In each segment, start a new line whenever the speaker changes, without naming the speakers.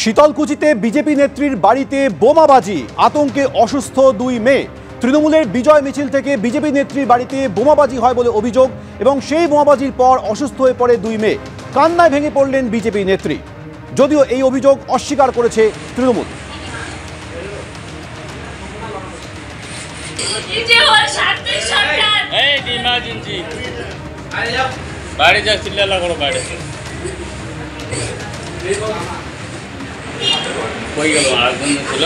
শীতলকুচিতে BJP নেত্রীর বাড়িতে বোমাবাজি, আতঙ্কে অসুস্থ দুই মেয়ে। তৃণমূলের বিজয় মিছিল থেকে বিজেপি নেত্রীর বাড়িতে বোমাবাজি হয় বলে অভিযোগ এবং সেই বোমাবাজির পর অসুস্থ হয়ে পড়ে দুই মেয়ে। কান্নায় ভেঙে পড়লেন বিজেপি নেত্রী, যদিও এই অভিযোগ অস্বীকার করেছে তৃণমূল।
কই গেল আরেকজন ছিল,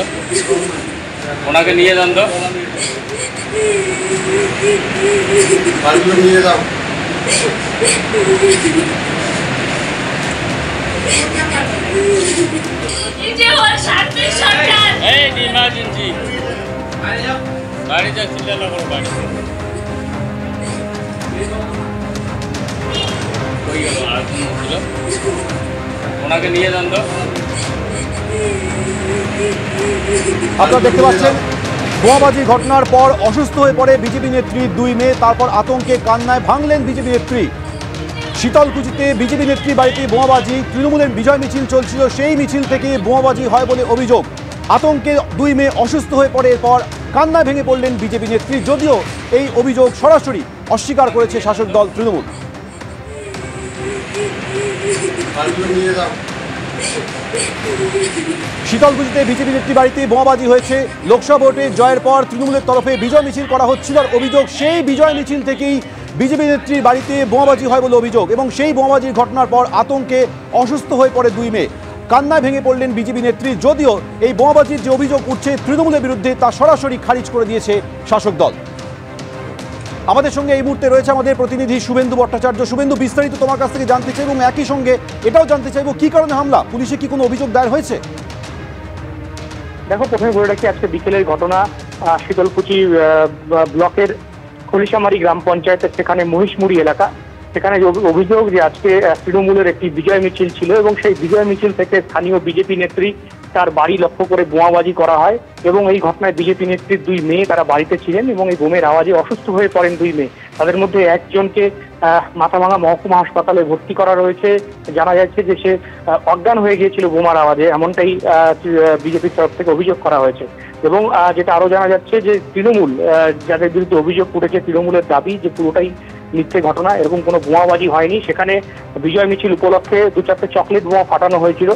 ওনাকে নিয়ে যান তো,
নিয়ে যাও।
ইমার্জেন্সি বাড়ি যা চিল্লা করো, বাড়ি কই গেল আরেকজন ছিল, ওনাকে নিয়ে যান তো।
আপনারা দেখতে পাচ্ছেন বোমাবাজির ঘটনার পর অসুস্থ হয়ে পড়ে বিজেপি নেত্রীর দুই মেয়ে। তারপর আতঙ্কে কান্নায় ভাঙলেন বিজেপি নেত্রী। শীতলকুচিতে বিজেপি নেত্রীর বাড়িতে বোমাবাজি, তৃণমূলের বিজয় মিছিল চলছিল, সেই মিছিল থেকে বোমাবাজি হয় বলে অভিযোগ। আতঙ্কে দুই মেয়ে অসুস্থ হয়ে পড়ে, এরপর কান্নায় ভেঙে পড়লেন বিজেপি নেত্রী, যদিও এই অভিযোগ সরাসরি অস্বীকার করেছে শাসক দল তৃণমূল। শীতলকুচিতে বিজেপি নেত্রী বাড়িতে বোমাবাজি হয়েছে। লোকসভা ভোটে জয়ের পর তৃণমূলের তরফে বিজয় মিছিল করা হচ্ছিল, আর অভিযোগ সেই বিজয় মিছিল থেকেই বিজেপি নেত্রীর বাড়িতে বোমাবাজি হয় বলে অভিযোগ এবং সেই বোমাবাজির ঘটনার পর আতঙ্কে অসুস্থ হয়ে পড়ে দুই মেয়ে। কান্নায় ভেঙে পড়লেন বিজেপি নেত্রী, যদিও এই বোমাবাজির যে অভিযোগ উঠছে তৃণমূলের বিরুদ্ধে তা সরাসরি খারিজ করে দিয়েছে শাসক দল। আমাদের সঙ্গে এই মুহূর্তে রয়েছে আমাদের প্রতিনিধি শুভেন্দু ভট্টাচার্য। শুভেন্দু, বিস্তারিত তোমার কাছ থেকে জানতে চাইব এবং একই সঙ্গে এটাও জানতে চাইব কি কারণে হামলা, পুলিশে কি কোনো অভিযোগ দায়ের হয়েছে?
দেখো, প্রথমে বলে রাখি আজকে বিকেলের ঘটনা। শীতলকুচি ব্লকের খলিশামারি গ্রাম পঞ্চায়েতের সেখানে মহিষমুড়ি এলাকা, সেখানে অভিযোগ যে আজকে তৃণমূলের একটি বিজয় মিছিল ছিল এবং সেই বিজয় মিছিল থেকে স্থানীয় বিজেপি নেত্রী তার বাড়ি লক্ষ্য করে বোমাবাজি করা হয় এবং এই ঘটনায় বিজেপি নেত্রীর দুই মেয়ে তারা বাড়িতে ছিলেন এবং এই বোমের আওয়াজে অসুস্থ হয়ে পড়েন দুই মেয়ে। তাদের মধ্যে একজনকে মাথাভাঙা মহকুমা হাসপাতালে ভর্তি করা রয়েছে। জানা যাচ্ছে যে সে অজ্ঞান হয়ে গিয়েছিল বোমার আওয়াজে, এমনটাই বিজেপির তরফ থেকে অভিযোগ করা হয়েছে। এবং যেটা আরো জানা যাচ্ছে যে তৃণমূল যাদের বিরুদ্ধে অভিযোগ উঠেছে, তৃণমূলের দাবি যে পুরোটাই মিথ্যে ঘটনা, এরকম কোনো বোমাবাজি হয়নি। সেখানে বিজয় মিছিল উপলক্ষে 2-4টে চকলেট বোমা ফাটানো হয়েছিল,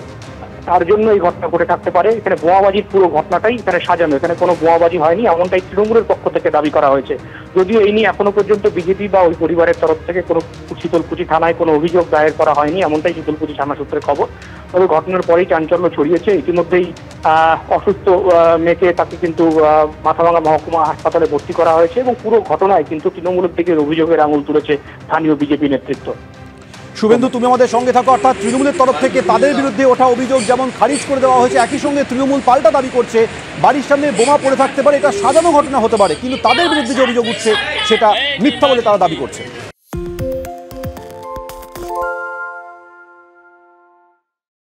তার জন্য এই ঘটনা ঘটে থাকতে পারে। এখানে বোমাবাজির পুরো ঘটনাটাই এখানে সাজানো, এখানে কোনো বোমাবাজি হয়নি এমনটাই তৃণমূলের পক্ষ থেকে দাবি করা হয়েছে। যদিও এই নিয়ে এখনো পর্যন্ত বিজেপি বা ওই পরিবারের তরফ থেকে কোনো শীতলকুচি থানায় কোনো অভিযোগ দায়ের করা হয়নি, এমনটাই শীতলকুচি থানা সূত্রের খবর। তবে ঘটনার পরেই চাঞ্চল্য ছড়িয়েছে। ইতিমধ্যেই অসুস্থ মেয়েকে তাকে কিন্তু মাথাভাঙা মহকুমা হাসপাতালে ভর্তি করা হয়েছে এবং পুরো ঘটনায় কিন্তু তৃণমূলের দিকে অভিযোগের আঙুল তুলেছে স্থানীয় বিজেপি নেতৃত্ব।
শুভেন্দু, তুমি আমাদের সঙ্গে থাকো। অর্থাৎ তৃণমূলের তরফ থেকে তাদের বিরুদ্ধে ওঠা অভিযোগ যেমন খারিজ করে দেওয়া হয়েছে, একই সঙ্গে তৃণমূল পাল্টা দাবি করছে বাড়ির সামনে বোমা পড়ে থাকতে পারে, এটা সাজানো ঘটনা হতে পারে, কিন্তু তাদের বিরুদ্ধে যে অভিযোগ উঠছে সেটা মিথ্যা বলে তারা দাবি করছে।